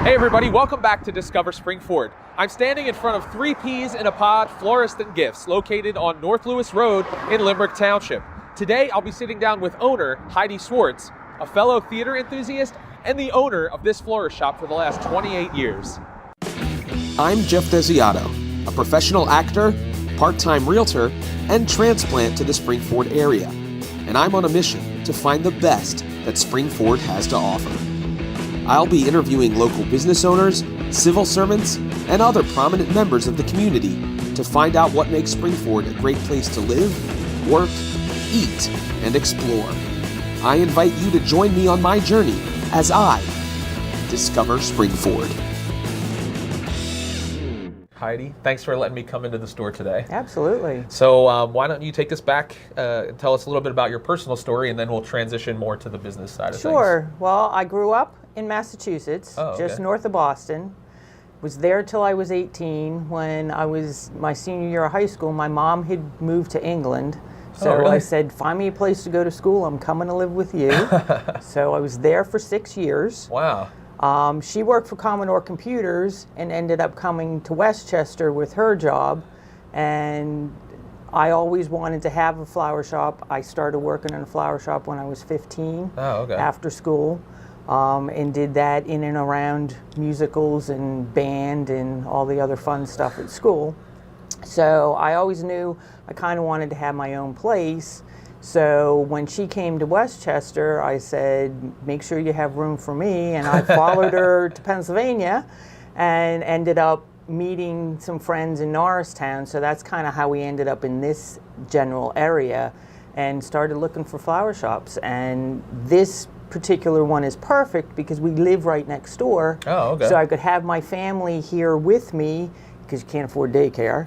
Hey everybody, welcome back to Discover SPRINGFORD. I'm standing in front of 3 Ps in a Pod Florist Gifts located on North Lewis Road in Limerick Township. Today I'll be sitting down with owner Heidi Swartz, a fellow theater enthusiast and the owner of this florist shop for the last 28 years. I'm Geoffrey Desiato, a professional actor, part-time realtor, and transplant to the SPRINGFORD area. And I'm on a mission to find the best that SPRINGFORD has to offer. I'll be interviewing local business owners, civil servants, and other prominent members of the community to find out what makes SPRINGFORD a great place to live, work, eat, and explore. I invite you to join me on my journey as I discover SPRINGFORD. Heidi, thanks for letting me come into the store today. Absolutely. So why don't you take us back and tell us a little bit about your personal story, and then we'll transition more to the business side of things. Sure. Well, I grew up in Massachusetts, just north of Boston. Was there till I was 18. When I was my senior year of high school, my mom had moved to England. So really? I said, find me a place to go to school. I'm coming to live with you. So I was there for 6 years. Wow. She worked for Commodore Computers and ended up coming to Westchester with her job. And I always wanted to have a flower shop. I started working in a flower shop when I was 15 after school. And did that in and around musicals and band and all the other fun stuff at school. So I always knew I kind of wanted to have my own place. So when she came to Westchester, I said, make sure you have room for me. And I followed her to Pennsylvania and ended up meeting some friends in Norristown. So that's kind of how we ended up in this general area and started looking for flower shops. And this particular one is perfect because we live right next door. So I could have my family here with me because you can't afford daycare.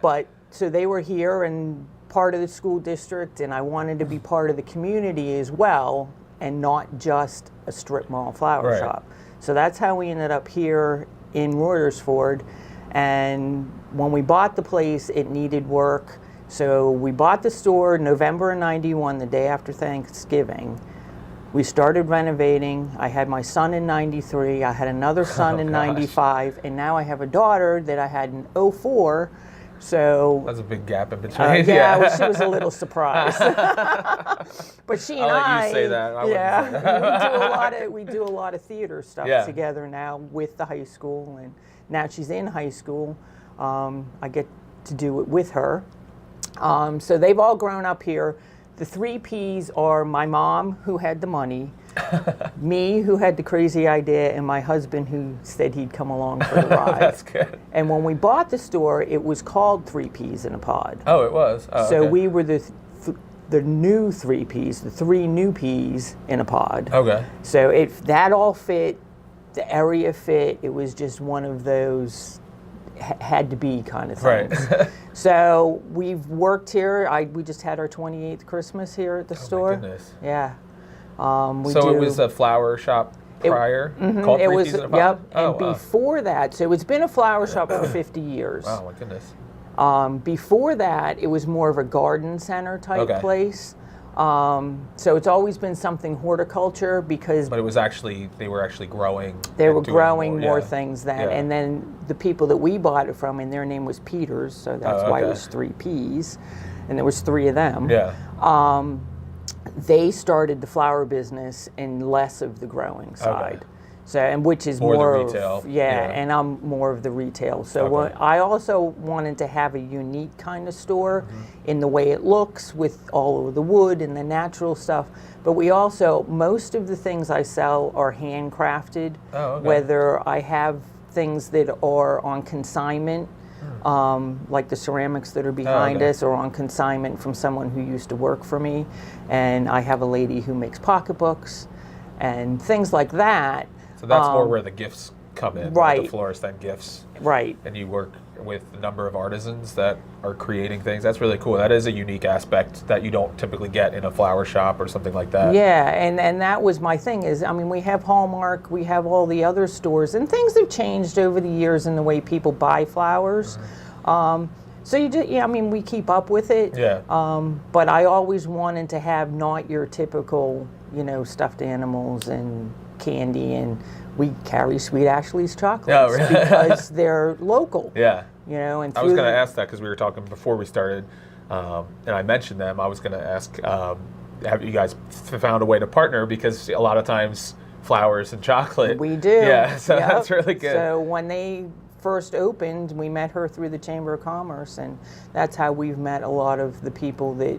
But so they were here and part of the school district, and I wanted to be part of the community as well and not just a strip mall flower shop. So that's how we ended up here in Royersford. And when we bought the place, it needed work. So we bought the store November of '91, the day after Thanksgiving. We started renovating. I had my son in '93. I had another son in '95, and now I have a daughter that I had in '04. So that's a big gap in between. Well, she was a little surprised. But she and I'll let you say that. I wouldn't say that. we do a lot of theater stuff together now with the high school, and now she's in high school. I get to do it with her. So they've all grown up here. The 3 Ps are my mom, who had the money, me, who had the crazy idea, and my husband, who said he'd come along for the ride. That's good. And when we bought the store, it was called 3 Ps in a Pod. Oh, it was? So we were the new 3 Ps, the 3 new Ps in a pod. So if that all fit, the area fit, it was just one of those had to be kind of things. So we've worked here. We just had our 28th Christmas here at the store. My goodness. Yeah. It was a flower shop prior? Called 3 Ps in a Pod? Yep. And before that, so it's been a flower shop for 50 years. Wow, my goodness. Before that, it was more of a garden center type place. So it's always been something horticulture because... But it was actually, they were actually growing. They were growing more things then. And then the people that we bought it from, and their name was Peters, so that's why it was 3 Ps. And there was 3 of them. They started the flower business and less of the growing side. So, and which is more the retail. Of, and I'm more of the retail. So I also wanted to have a unique kind of store in the way it looks with all of the wood and the natural stuff. But we also, most of the things I sell are handcrafted, whether I have things that are on consignment, like the ceramics that are behind us, or on consignment from someone who used to work for me. And I have a lady who makes pocketbooks and things like that. So that's more where the gifts come in, like the florist and gifts. And you work with a number of artisans that are creating things. That's really cool. That is a unique aspect that you don't typically get in a flower shop or something like that. Yeah, and that was my thing is, I mean, we have Hallmark, we have all the other stores, and things have changed over the years in the way people buy flowers. So you do, I mean, we keep up with it. But I always wanted to have not your typical, stuffed animals and candy, and we carry Sweet Ashley's chocolates Oh, really? because they're local. Yeah. You know, and I was going to ask that because we were talking before we started, and I mentioned them. I was going to ask, have you guys found a way to partner? Because a lot of times flowers and chocolate. We do. Yeah, so Yep. that's really good. So when they first opened, we met her through the Chamber of Commerce, and that's how we've met a lot of the people that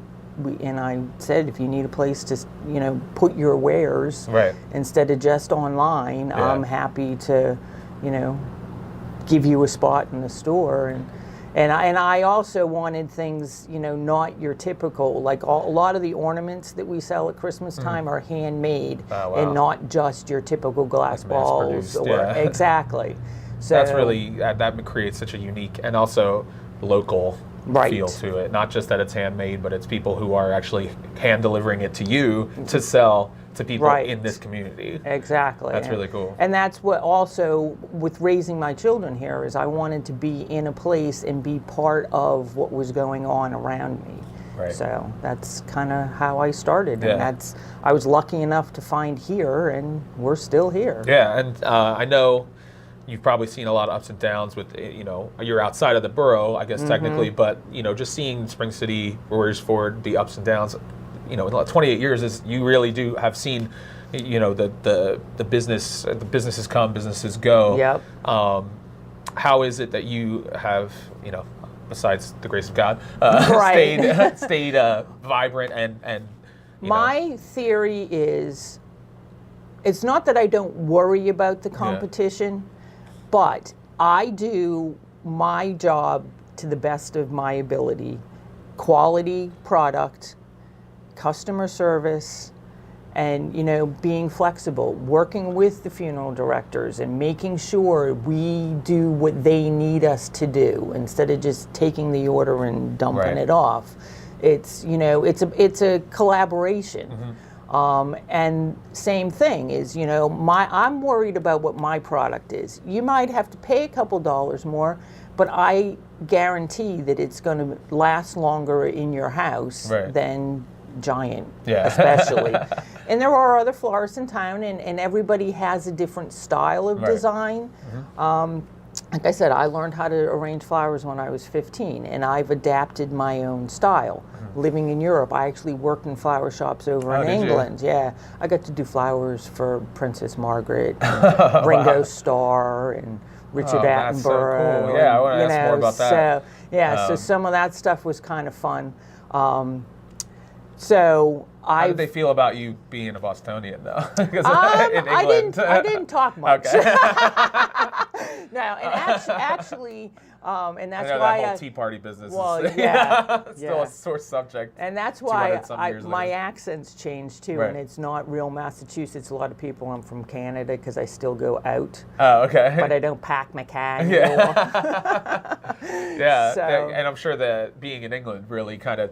and I said, if you need a place to, you know, put your wares Right. instead of just online, Yeah. I'm happy to, you know, give you a spot in the store. And I also wanted things, you know, not your typical, like a lot of the ornaments that we sell at Christmas time are handmade Oh, wow. and not just your typical glass Like balls. mass-produced, yeah. Exactly. So That's really, that creates such a unique and also local Right. feel to it. Not just that it's handmade, but it's people who are actually hand delivering it to you to sell to people Right. in this community. Exactly. That's really cool. And that's what also, with raising my children here, is I wanted to be in a place and be part of what was going on around me. Right. So that's kind of how I started. Yeah. And I was lucky enough to find here, and we're still here. Yeah, and I know you've probably seen a lot of ups and downs with, you know, you're outside of the borough, I guess, technically, but, you know, just seeing Spring City, Royersford, the ups and downs, you know, in 28 years, is you really do have seen, you know, the businesses come, businesses go. Yep. How is it that you have, you know, besides the grace of God, Right. stayed vibrant and you know, My theory is, it's not that I don't worry about the competition, but I do my job to the best of my ability. Quality product, customer service, and, you know, being flexible, working with the funeral directors and making sure we do what they need us to do instead of just taking the order and dumping Right. it off. It's, you know, it's a collaboration. And same thing is, you know, I'm worried about what my product is. You might have to pay a couple dollars more, but I guarantee that it's going to last longer in your house Right. than Giant, Yeah. especially. And there are other florists in town, and everybody has a different style of Right. design. Like I said, I learned how to arrange flowers when I was 15, and I've adapted my own style. Living in Europe, I actually worked in flower shops over in did you? England. Yeah, I got to do flowers for Princess Margaret, and Ringo Starr, and Richard Oh, Attenborough. that's so cool. Yeah, I wanna and, ask more about that. So, yeah, so some of that stuff was kind of fun. So how I did they feel about you being a Bostonian, though? 'Cause in I England. didn't talk much. Okay. No, and actually, and that's I know why that whole Tea Party business well, is yeah, still yeah. a sore subject. and that's why 200 some years my later. accent's changed too, Right. and it's not real Massachusetts. A lot of people, I'm from Canada because I still go out, Oh, okay. but I don't pack my car Yeah. anymore. Yeah, So- and I'm sure that being in England really kind of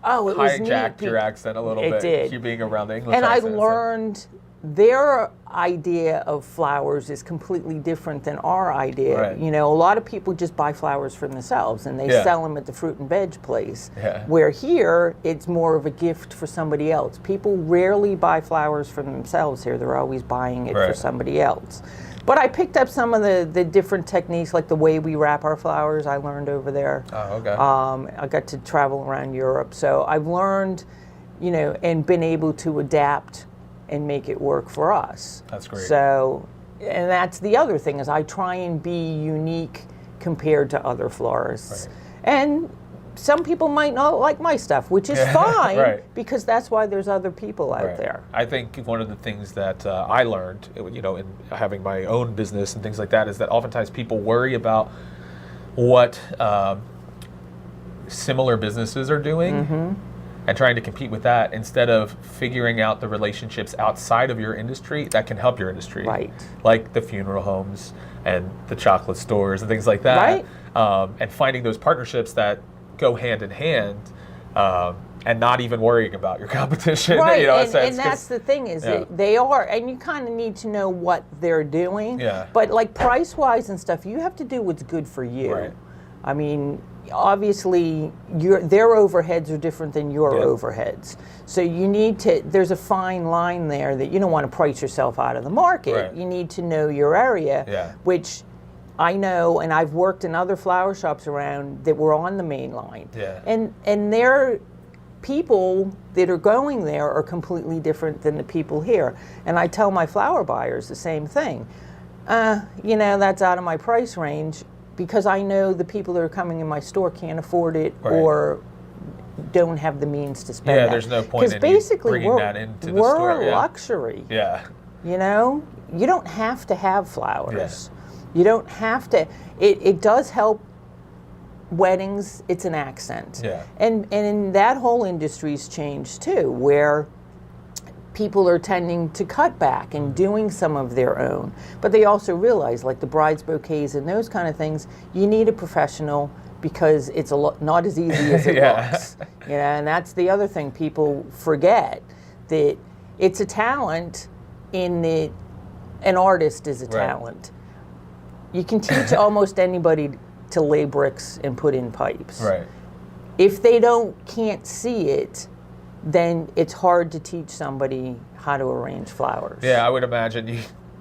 Oh, it was hijacked neat. your accent a little It bit. did. You being around the English And I accent. learned their idea of flowers is completely different than our idea. Right. You know, a lot of people just buy flowers for themselves and they Yeah. sell them at the fruit and veg place. Yeah. Where here, it's more of a gift for somebody else. People rarely buy flowers for themselves here. They're always buying it for Right. somebody else. But I picked up some of the different techniques, like the way we wrap our flowers, I learned over there. Oh, okay. I got to travel around Europe. So I've learned, you know, and been able to adapt and make it work for us. That's great. So, and that's the other thing, is I try and be unique compared to other florists. Right. And some people might not like my stuff, which is fine, Right. because that's why there's other people out Right. there. I think one of the things that I learned, you know, in having my own business and things like that, is that oftentimes people worry about what similar businesses are doing and trying to compete with that instead of figuring out the relationships outside of your industry that can help your industry. Right. Like the funeral homes and the chocolate stores and things like that. Right. And finding those partnerships that go hand in hand. And not even worrying about your competition, Right, you know, in a and sense, that's the thing, is yeah. that they are, and you kind of need to know what they're doing. Yeah. But like price-wise and stuff, you have to do what's good for you. Right. I mean, obviously, their overheads are different than your overheads. So you need to, there's a fine line there that you don't want to price yourself out of the market. Right. You need to know your area, which I know, and I've worked in other flower shops around that were on the main line. Yeah. And their people that are going there are completely different than the people here. And I tell my flower buyers the same thing. You know, that's out of my price range, because I know the people that are coming in my store can't afford it or don't have the means to spend that. There's no point in basically bringing that into the we're store. a luxury. Yeah. You know, you don't have to have flowers. You don't have to. It does help weddings. It's an accent. Yeah. And that whole industry's changed too, where people are tending to cut back and doing some of their own. But they also realize, like the bride's bouquets and those kind of things, you need a professional, because it's not as easy as it looks. You know, and that's the other thing people forget, that it's a talent in that an artist is a talent. You can teach almost anybody to lay bricks and put in pipes. Right. If they can't see it, then it's hard to teach somebody how to arrange flowers. Yeah, I would imagine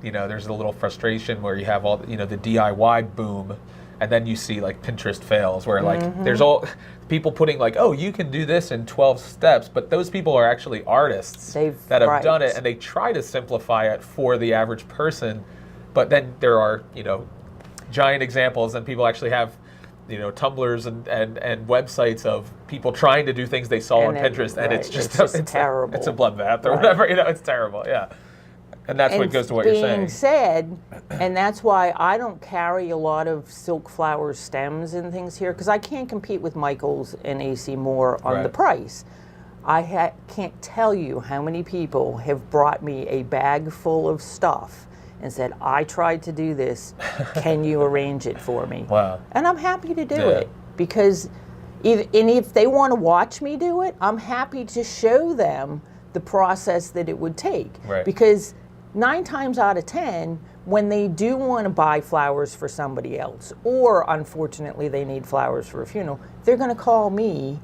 you know, there's a little frustration where you have all, you know, the DIY boom, and then you see like Pinterest fails, where like there's all people putting like, oh, you can do this in 12 steps, but those people are actually artists that have done it, and they try to simplify it for the average person. But then there are, you know, giant examples, and people actually have, you know, Tumblrs and websites of people trying to do things they saw on Pinterest, and it's just terrible. It's a bloodbath or whatever, you know, it's terrible, And that's what goes to what you're saying. Being said, and that's why I don't carry a lot of silk flower stems and things here, because I can't compete with Michaels and AC Moore on the price. I can't tell you how many people have brought me a bag full of stuff and said, I tried to do this, can you arrange it for me? Wow. And I'm happy to do it, because if they want to watch me do it, I'm happy to show them the process that it would take. Right. Because 9 times out of 10, when they do want to buy flowers for somebody else, or unfortunately they need flowers for a funeral, they're going to call me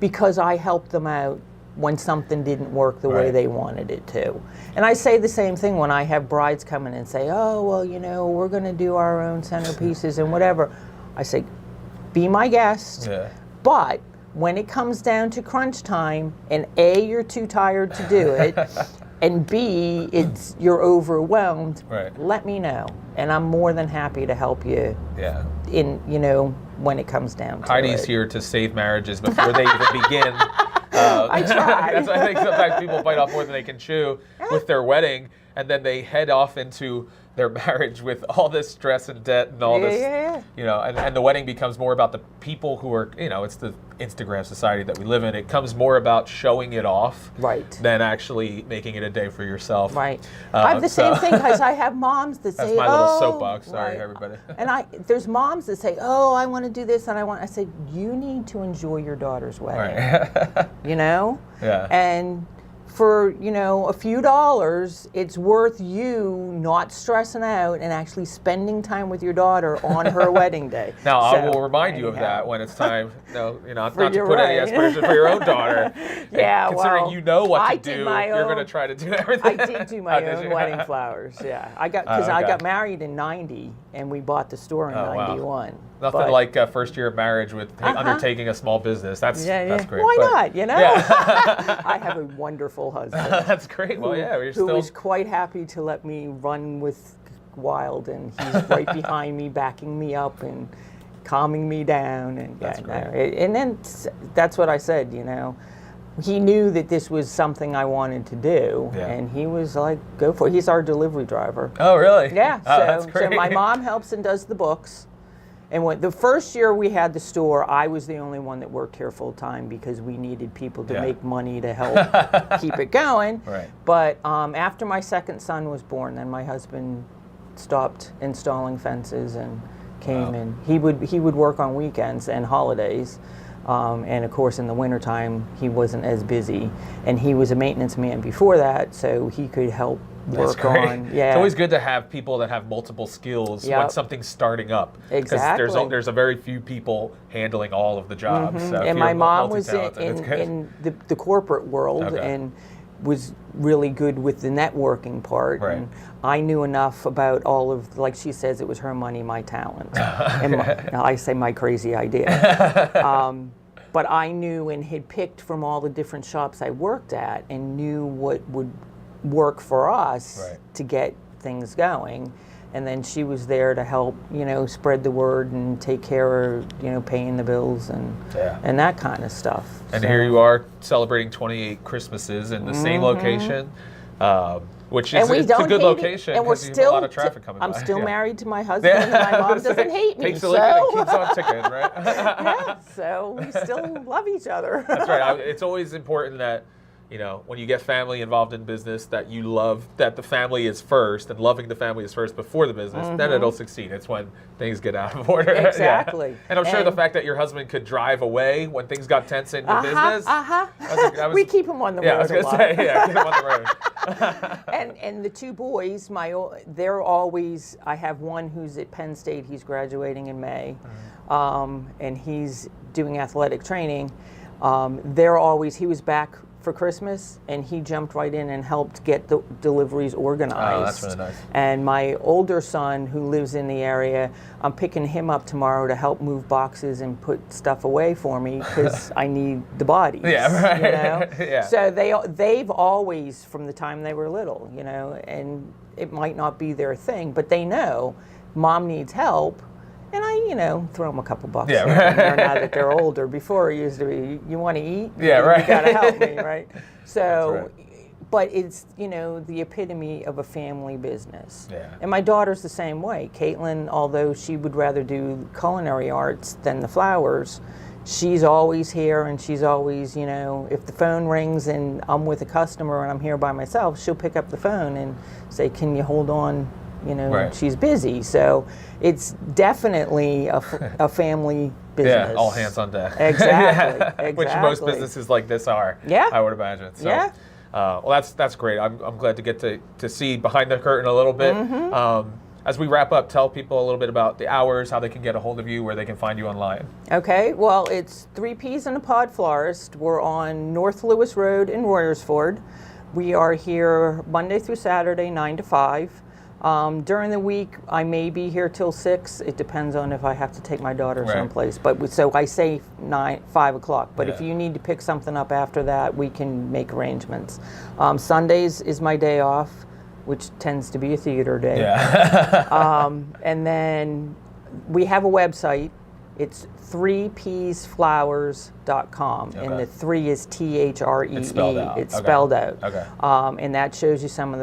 because I helped them out when something didn't work the way they wanted it to. And I say the same thing when I have brides come in and say, oh, well, you know, we're going to do our own centerpieces and whatever. I say, be my guest, but when it comes down to crunch time, and A, you're too tired to do it, and B, you're overwhelmed, let me know. And I'm more than happy to help you in, you know, when it comes down to Heidi's here to save marriages before they even begin. I try. That's why I think sometimes people bite off more than they can chew with their wedding, and then they head off into their marriage with all this stress and debt and all this, you know, and the wedding becomes more about the people who are, you know, it's the Instagram society that we live in. It comes more about showing it off than actually making it a day for yourself. I have the same thing, because I have moms that say, that's my little soapbox. Sorry, everybody. And there's moms that say, oh, I want to do this, and I say, you need to enjoy your daughter's wedding. You know? And for, you know, a few dollars, it's worth you not stressing out and actually spending time with your daughter on her wedding day. Now, I will remind you of that when it's time, no, you know, not to put any aspiration for your own daughter. Considering you know what to do, you're going to try to do everything. I did do my own wedding flowers, I got married in 90, and we bought the store in 91. Wow. Nothing like first year of marriage with undertaking a small business. That's great. Why not, you know? I have a wonderful husband. That's great. Well, who was quite happy to let me run with Wild, and he's right behind me, backing me up and calming me down. And and then that's what I said, you know. He knew that this was something I wanted to do, and he was like, go for it. He's our delivery driver. Oh, really? Yeah. That's great. So my mom helps and does the books. And when the first year we had the store, I was the only one that worked here full time, because we needed people to make money to help keep it going. But after my second son was born, then my husband stopped installing fences and came in. He would work on weekends and holidays. And of course, in the wintertime, he wasn't as busy. And he was a maintenance man before that, so he could help work on. Yeah. It's always good to have people that have multiple skills when something's starting up. Exactly. Because there's a very few people handling all of the jobs. So and my mom was in the corporate world and was really good with the networking part. Right. And I knew enough about all of, like she says, it was her money, my talent. And I say my crazy idea. But I knew and had picked from all the different shops I worked at and knew what would work for us to get things going. And then she was there to help, spread the word and take care of, paying the bills and that kind of stuff. And here you are celebrating 28 Christmases in the same location, which is it's a good location because you have a lot of traffic coming by. I'm still married to my husband and my mom doesn't hate me. Takes a licking and keeps on ticking, right? Yeah, so we still love each other. That's right. It's always important that, when you get family involved in business, that you love that the family is first, and loving the family is first before the business, then it'll succeed. It's when things get out of order. Exactly. And I'm sure the fact that your husband could drive away when things got tense in your business. We keep him on the road. Yeah, I was going to say, keep him on the road. And the two boys, they're always, I have one who's at Penn State, he's graduating in May, and he's doing athletic training. He was back for Christmas, and he jumped right in and helped get the deliveries organized. Oh, that's really nice. And my older son, who lives in the area, I'm picking him up tomorrow to help move boxes and put stuff away for me because I need the bodies. Yeah, right. Yeah. So they've always, from the time they were little, and it might not be their thing, but they know mom needs help. And I, throw them a couple bucks here and there now that they're older. Before it used to be, you want to eat? Yeah, right. You got to help me, right? So, but it's, the epitome of a family business. Yeah. And my daughter's the same way. Caitlin, although she would rather do culinary arts than the flowers, she's always here, and she's always, if the phone rings and I'm with a customer and I'm here by myself, she'll pick up the phone and say, can you hold on? She's busy. So it's definitely a family business. Yeah, all hands on deck. Exactly. Which most businesses like this are. Yeah. I would imagine. So, well, that's great. I'm glad to get to see behind the curtain a little bit. As we wrap up, tell people a little bit about the hours, how they can get a hold of you, where they can find you online. Okay. Well, it's 3 Ps and a Pod Florist. We're on North Lewis Road in Royersford. We are here Monday through Saturday, 9 to 5. During the week, I may be here till 6. It depends on if I have to take my daughter someplace. But so I say 5 o'clock. But if you need to pick something up after that, we can make arrangements. Sundays is my day off, which tends to be a theater day. Yeah. And then we have a website. It's 3psflowers.com. Okay. And the 3 is THREE. It's spelled out. It's spelled out. Okay. And that shows you some of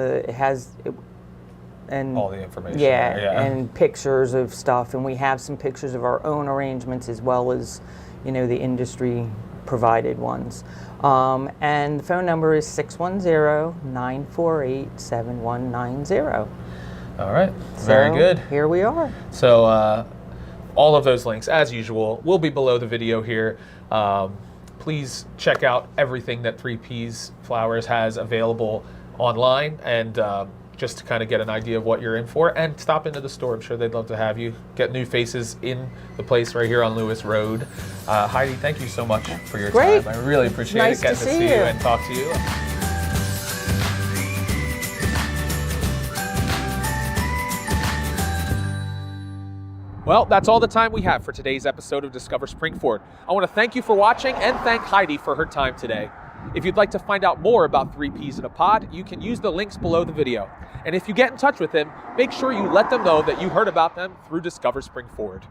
and all the information. Yeah, and pictures of stuff, and we have some pictures of our own arrangements as well as, the industry provided ones. And the phone number is 610-948-7190. All right, very good. Here we are. So all of those links, as usual, will be below the video here. Please check out everything that 3Ps Flowers has available online, and just to kind of get an idea of what you're in for, and stop into the store. I'm sure they'd love to have you. Get new faces in the place right here on Lewis Road. Heidi, thank you so much for your time. I really appreciate it getting to see you and talk to you. Well, that's all the time we have for today's episode of Discover Springford. I want to thank you for watching and thank Heidi for her time today. If you'd like to find out more about 3 Ps in a Pod, you can use the links below the video. And if you get in touch with them, make sure you let them know that you heard about them through Discover Springford.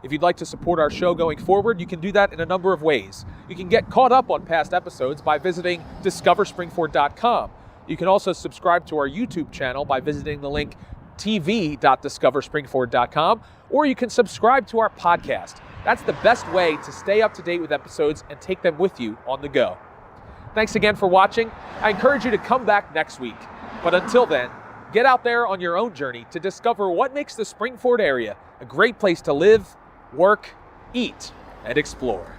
If you'd like to support our show going forward, you can do that in a number of ways. You can get caught up on past episodes by visiting discoverspringford.com. You can also subscribe to our YouTube channel by visiting the link tv.discoverspringford.com, or you can subscribe to our podcast. That's the best way to stay up to date with episodes and take them with you on the go. Thanks again for watching. I encourage you to come back next week. But until then, get out there on your own journey to discover what makes the Springford area a great place to live, work, eat, and explore.